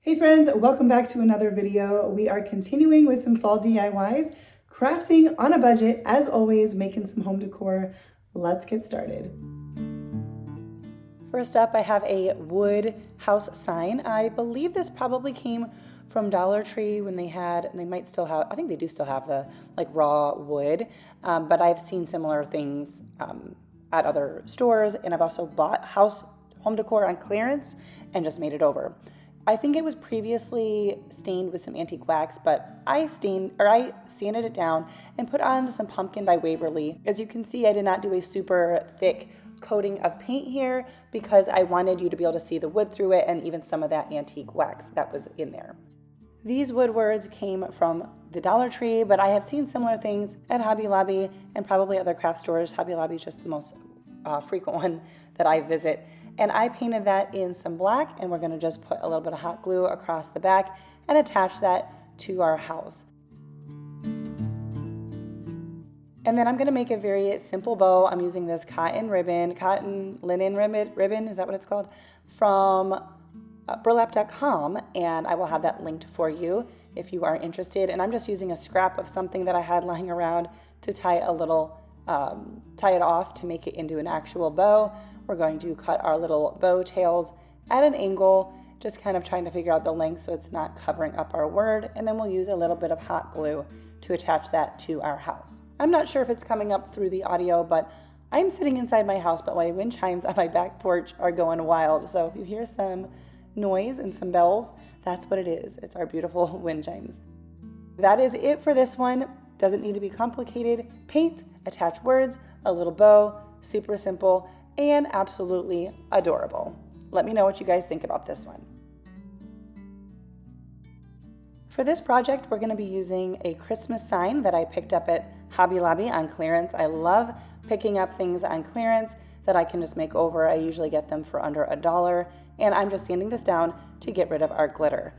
Hey friends, welcome back to another video. We are continuing with some fall DIYs, crafting on a budget, as always, making some home decor. Let's get started. First up, I have a wood house sign. I believe this probably came from Dollar Tree when they had, and they might still have, I think they do still have the like raw wood, but I've seen similar things at other stores, and I've also bought home decor on clearance and just made it over. I think it was previously stained with some antique wax, but I sanded it down and put on some pumpkin by Waverly. As you can see, I did not do a super thick coating of paint here because I wanted you to be able to see the wood through it and even some of that antique wax that was in there. These wood words came from the Dollar Tree, but I have seen similar things at Hobby Lobby and probably other craft stores. Hobby Lobby is just the most frequent one that I visit. And I painted that in some black, and we're gonna just put a little bit of hot glue across the back and attach that to our house. And then I'm gonna make a very simple bow. I'm using this cotton linen ribbon, is that what it's called? From burlap.com, and I will have that linked for you if you are interested. And I'm just using a scrap of something that I had lying around to tie it off to make it into an actual bow. We're going to cut our little bow tails at an angle, just kind of trying to figure out the length so it's not covering up our word, and then we'll use a little bit of hot glue to attach that to our house. I'm not sure if it's coming up through the audio, but I'm sitting inside my house, but my wind chimes on my back porch are going wild. So if you hear some noise and some bells, that's what it is. It's our beautiful wind chimes. That is it for this one. Doesn't need to be complicated. Paint, attach words, a little bow, super simple, and absolutely adorable. Let me know what you guys think about this one. For this project, we're gonna be using a Christmas sign that I picked up at Hobby Lobby on clearance. I love picking up things on clearance that I can just make over. I usually get them for under $1, and I'm just sanding this down to get rid of our glitter.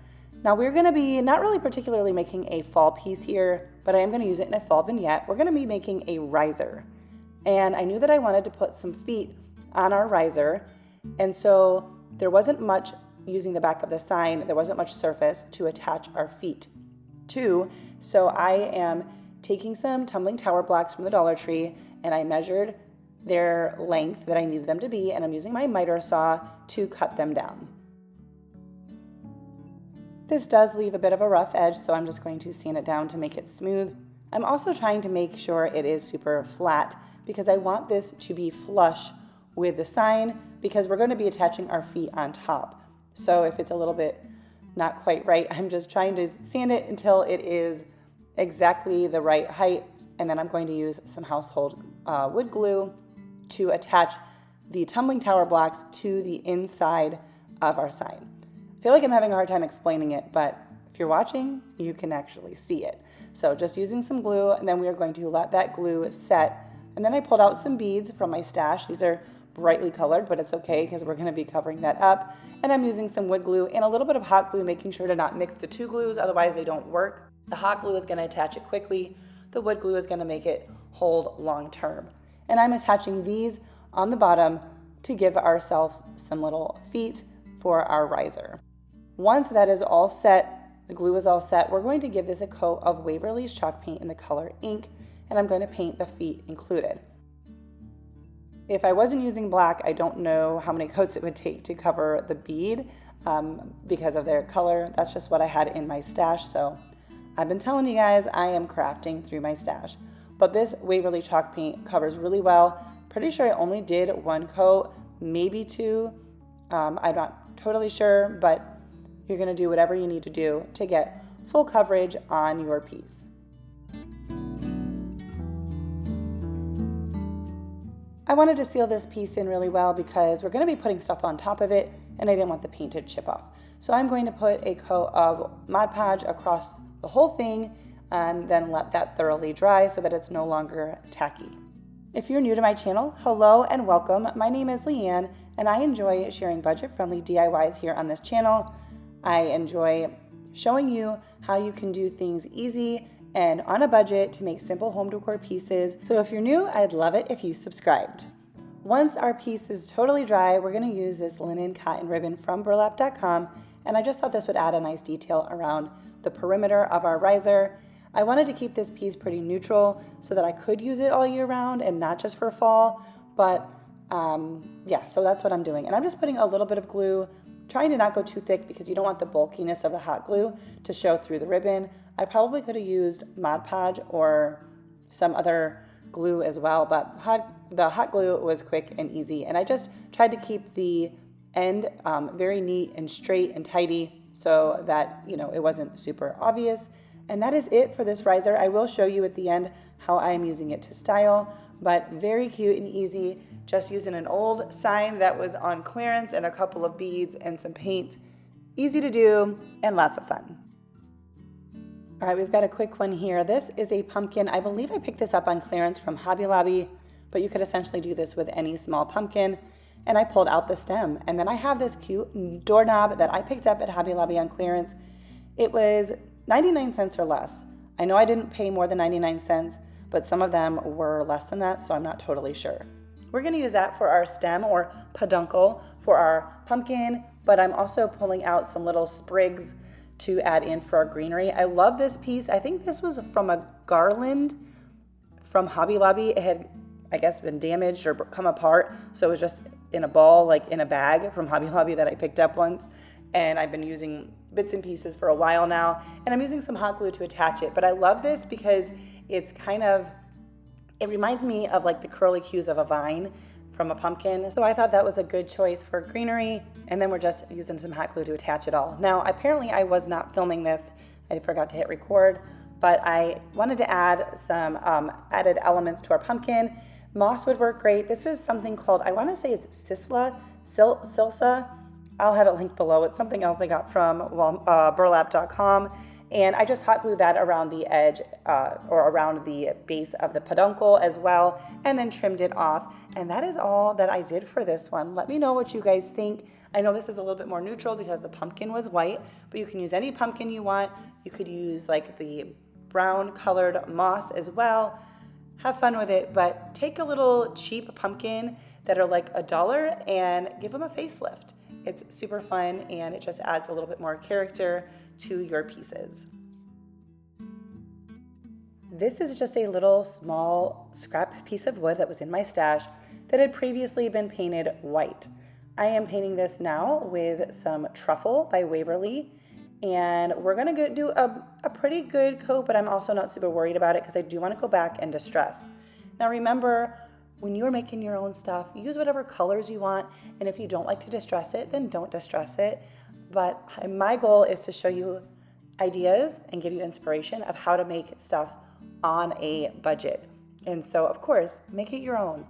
Now we're gonna be not really particularly making a fall piece here, but I am gonna use it in a fall vignette. We're gonna be making a riser. And I knew that I wanted to put some feet on our riser, and so there wasn't much, using the back of the sign, there wasn't much surface to attach our feet to, so I am taking some tumbling tower blocks from the Dollar Tree, and I measured their length that I needed them to be, and I'm using my miter saw to cut them down. This does leave a bit of a rough edge, so I'm just going to sand it down to make it smooth. I'm also trying to make sure it is super flat because I want this to be flush with the sign because we're going to be attaching our feet on top. So if it's a little bit not quite right, I'm just trying to sand it until it is exactly the right height, and then I'm going to use some household wood glue to attach the tumbling tower blocks to the inside of our sign. I feel like I'm having a hard time explaining it, but if you're watching, you can actually see it. So just using some glue, and then we are going to let that glue set. And then I pulled out some beads from my stash. These are brightly colored, but it's okay because we're going to be covering that up. And I'm using some wood glue and a little bit of hot glue, making sure to not mix the two glues, otherwise they don't work. The hot glue is going to attach it quickly. The wood glue is going to make it hold long term. And I'm attaching these on the bottom to give ourselves some little feet for our riser. Once that is all set, the glue is all set, we're going to give this a coat of Waverly's chalk paint in the color ink, and I'm going to paint the feet included. If I wasn't using black, I don't know how many coats it would take to cover the bead because of their color. That's just what I had in my stash. So I've been telling you guys I am crafting through my stash. But this Waverly chalk paint covers really well. Pretty sure I only did one coat, maybe two. I'm not totally sure, but you're gonna do whatever you need to do to get full coverage on your piece. I wanted to seal this piece in really well because we're going to be putting stuff on top of it, and I didn't want the paint to chip off. So I'm going to put a coat of Mod Podge across the whole thing and then let that thoroughly dry so that it's no longer tacky. If you're new to my channel, hello and welcome. My name is Leanne, and I enjoy sharing budget-friendly DIYs here on this channel. I enjoy showing you how you can do things easy and on a budget to make simple home decor pieces. So if you're new, I'd love it if you subscribed. Once our piece is totally dry, we're gonna use this linen cotton ribbon from burlap.com and I just thought this would add a nice detail around the perimeter of our riser. I wanted to keep this piece pretty neutral so that I could use it all year round and not just for fall, but yeah, so that's what I'm doing. And I'm just putting a little bit of glue, trying to not go too thick because you don't want the bulkiness of the hot glue to show through the ribbon. I probably could have used Mod Podge or some other glue as well, but the hot glue was quick and easy. And I just tried to keep the end very neat and straight and tidy so that, you know, it wasn't super obvious. And that is it for this riser. I will show you at the end how I'm using it to style, but very cute and easy, just using an old sign that was on clearance and a couple of beads and some paint. Easy to do and lots of fun. All right, we've got a quick one here. This is a pumpkin. I believe I picked this up on clearance from Hobby Lobby, but you could essentially do this with any small pumpkin. And I pulled out the stem. And then I have this cute doorknob that I picked up at Hobby Lobby on clearance. It was 99 cents or less. I know I didn't pay more than 99 cents, but some of them were less than that, so I'm not totally sure. We're gonna use that for our stem or peduncle for our pumpkin, but I'm also pulling out some little sprigs to add in for our greenery. I love this piece. I think this was from a garland from Hobby Lobby. It had, I guess, been damaged or come apart, so it was just in a ball, like in a bag from Hobby Lobby that I picked up once. And I've been using bits and pieces for a while now, and I'm using some hot glue to attach it. But I love this because it's kind of, it reminds me of like the curly cues of a vine from a pumpkin. So I thought that was a good choice for greenery, and then we're just using some hot glue to attach it all. Now, apparently I was not filming this. I forgot to hit record, but I wanted to add some added elements to our pumpkin. Moss would work great. This is something called, I want to say it's Silsa. I'll have it linked below. It's something else I got from burlap.com. And I just hot glued that around the edge or around the base of the peduncle as well, and then trimmed it off. And that is all that I did for this one. Let me know what you guys think. I know this is a little bit more neutral because the pumpkin was white, but you can use any pumpkin you want. You could use like the brown colored moss as well. Have fun with it, but take a little cheap pumpkin that are like $1 and give them a facelift. It's super fun, and it just adds a little bit more character to your pieces. This is just a little small scrap piece of wood that was in my stash that had previously been painted white. I am painting this now with some Truffle by Waverly, and we're gonna do a pretty good coat, but I'm also not super worried about it because I do want to go back and distress. Now remember, when you're making your own stuff, use whatever colors you want, and if you don't like to distress it, then don't distress it. But my goal is to show you ideas and give you inspiration of how to make stuff on a budget. And so, of course, make it your own.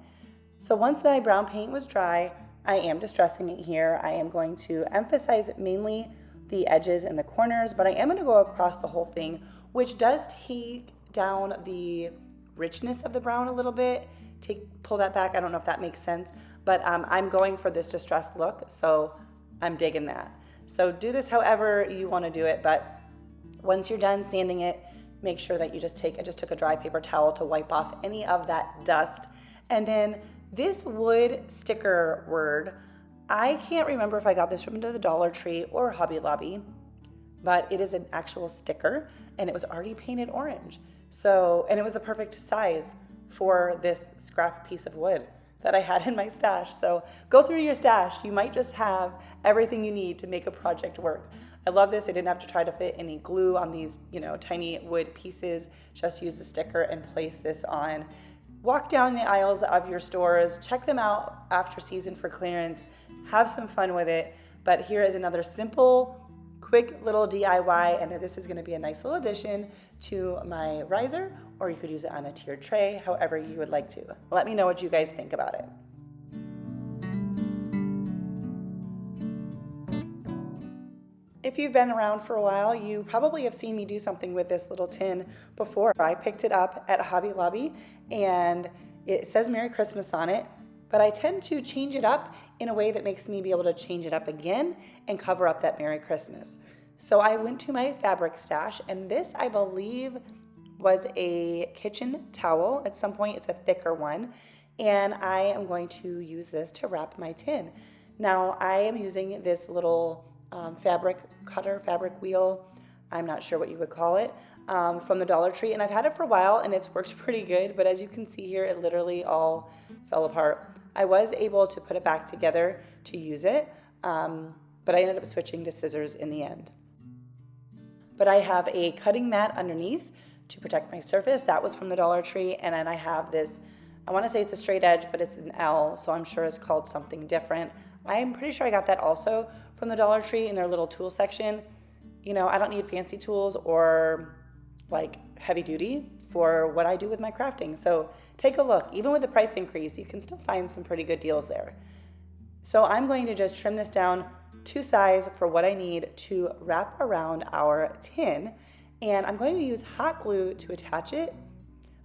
So once the brown paint was dry, I am distressing it here. I am going to emphasize mainly the edges and the corners, but I am going to go across the whole thing, which does take down the richness of the brown a little bit. Pull that back. I don't know if that makes sense, but I'm going for this distressed look, so I'm digging that. So do this however you want to do it, but once you're done sanding it, make sure that you I just took a dry paper towel to wipe off any of that dust. And then this wood sticker word, I can't remember if I got this from the Dollar Tree or Hobby Lobby, but it is an actual sticker, and it was already painted orange. So, and it was the perfect size for this scrap piece of wood that I had in my stash. So go through your stash. You might just have everything you need to make a project work. I love this. I didn't have to try to fit any glue on these, tiny wood pieces. Just use the sticker and place this on. Walk down the aisles of your stores, check them out after season for clearance, have some fun with it. But here is another simple, quick little DIY, and this is going to be a nice little addition to my riser, or you could use it on a tiered tray, however you would like to. Let me know what you guys think about it. If you've been around for a while, you probably have seen me do something with this little tin before. I picked it up at Hobby Lobby, and it says Merry Christmas on it, but I tend to change it up in a way that makes me be able to change it up again and cover up that Merry Christmas. So I went to my fabric stash, and this, I believe, was a kitchen towel. At some point, it's a thicker one, and I am going to use this to wrap my tin. Now, I am using this little fabric cutter, fabric wheel. I'm not sure what you would call it, from the Dollar Tree. And I've had it for a while and it's worked pretty good, but as you can see here, it literally all fell apart. I was able to put it back together to use it, but I ended up switching to scissors in the end. But I have a cutting mat underneath to protect my surface. That was from the Dollar Tree. And then I have this, I want to say it's a straight edge, but it's an L, so I'm sure it's called something different. I'm pretty sure I got that also from the Dollar Tree in their little tool section. You know, I don't need fancy tools or like heavy duty for what I do with my crafting. So take a look. Even with the price increase, you can still find some pretty good deals there. So I'm going to just trim this down to size for what I need to wrap around our tin. And I'm going to use hot glue to attach it.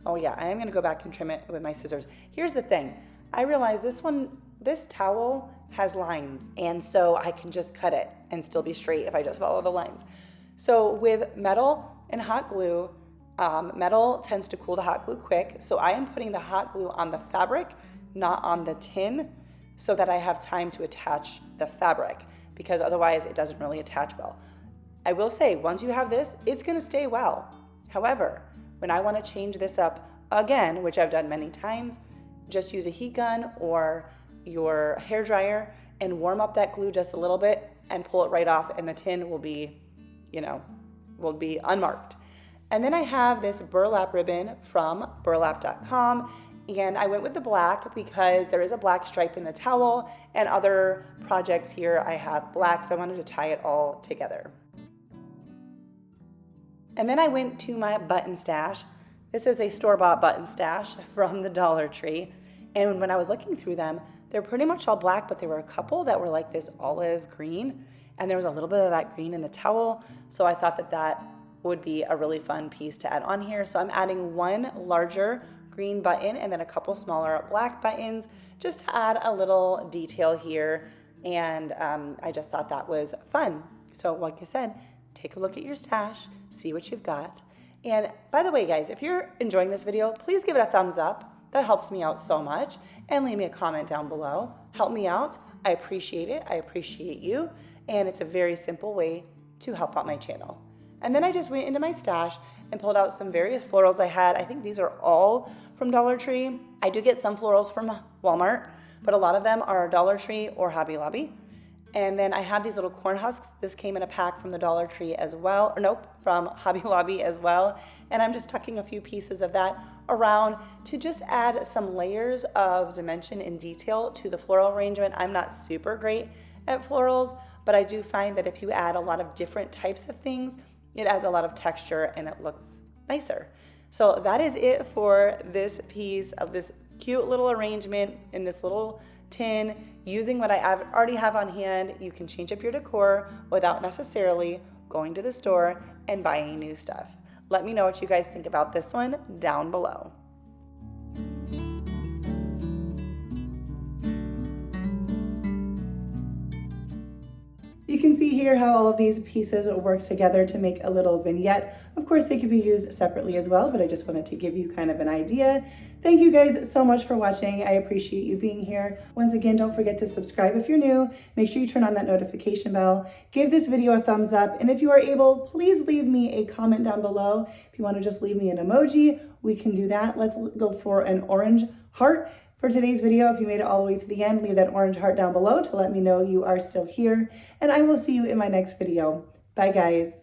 Oh yeah, I am going to go back and trim it with my scissors. Here's the thing. I realized this towel has lines, and so I can just cut it and still be straight if I just follow the lines. So with metal and hot glue, metal tends to cool the hot glue quick. So I am putting the hot glue on the fabric, not on the tin, so that I have time to attach the fabric, because otherwise it doesn't really attach well. I will say, once you have this, it's going to stay well. However, when I want to change this up again, which I've done many times, just use a heat gun or your hair dryer and warm up that glue just a little bit and pull it right off, and the tin will be, will be unmarked. And then I have this burlap ribbon from burlap.com, and I went with the black because there is a black stripe in the towel, and other projects here I have black, so I wanted to tie it all together. And then I went to my button stash. This is a store-bought button stash from the Dollar Tree. And when I was looking through them, they're pretty much all black, but there were a couple that were like this olive green, and there was a little bit of that green in the towel. So I thought that that would be a really fun piece to add on here. So I'm adding one larger green button and then a couple smaller black buttons just to add a little detail here. And I just thought that was fun. So like I said, take a look at your stash, see what you've got. And by the way, guys, if you're enjoying this video, please give it a thumbs up. That helps me out so much. And leave me a comment down below. Help me out. I appreciate it. I appreciate you. And it's a very simple way to help out my channel. And then I just went into my stash and pulled out some various florals I had. I think these are all from Dollar Tree. I do get some florals from Walmart, but a lot of them are Dollar Tree or Hobby Lobby. And then I have these little corn husks. This came in a pack from the Dollar Tree as well, or nope, from Hobby Lobby as well. And I'm just tucking a few pieces of that around to just add some layers of dimension and detail to the floral arrangement. I'm not super great at florals, but I do find that if you add a lot of different types of things, it adds a lot of texture and it looks nicer. So that is it for this piece of this cute little arrangement in this little tin. Using what I already have on hand, you can change up your decor without necessarily going to the store and buying new stuff. Let me know what you guys think about this one down below. You can see here how all of these pieces work together to make a little vignette. Of course, they could be used separately as well, but I just wanted to give you kind of an idea. Thank you guys so much for watching. I appreciate you being here. Once again, don't forget to subscribe if you're new. Make sure you turn on that notification bell. Give this video a thumbs up. And if you are able, please leave me a comment down below. If you want to just leave me an emoji, we can do that. Let's go for an orange heart. For today's video, if you made it all the way to the end, leave that orange heart down below to let me know you are still here. And I will see you in my next video. Bye, guys.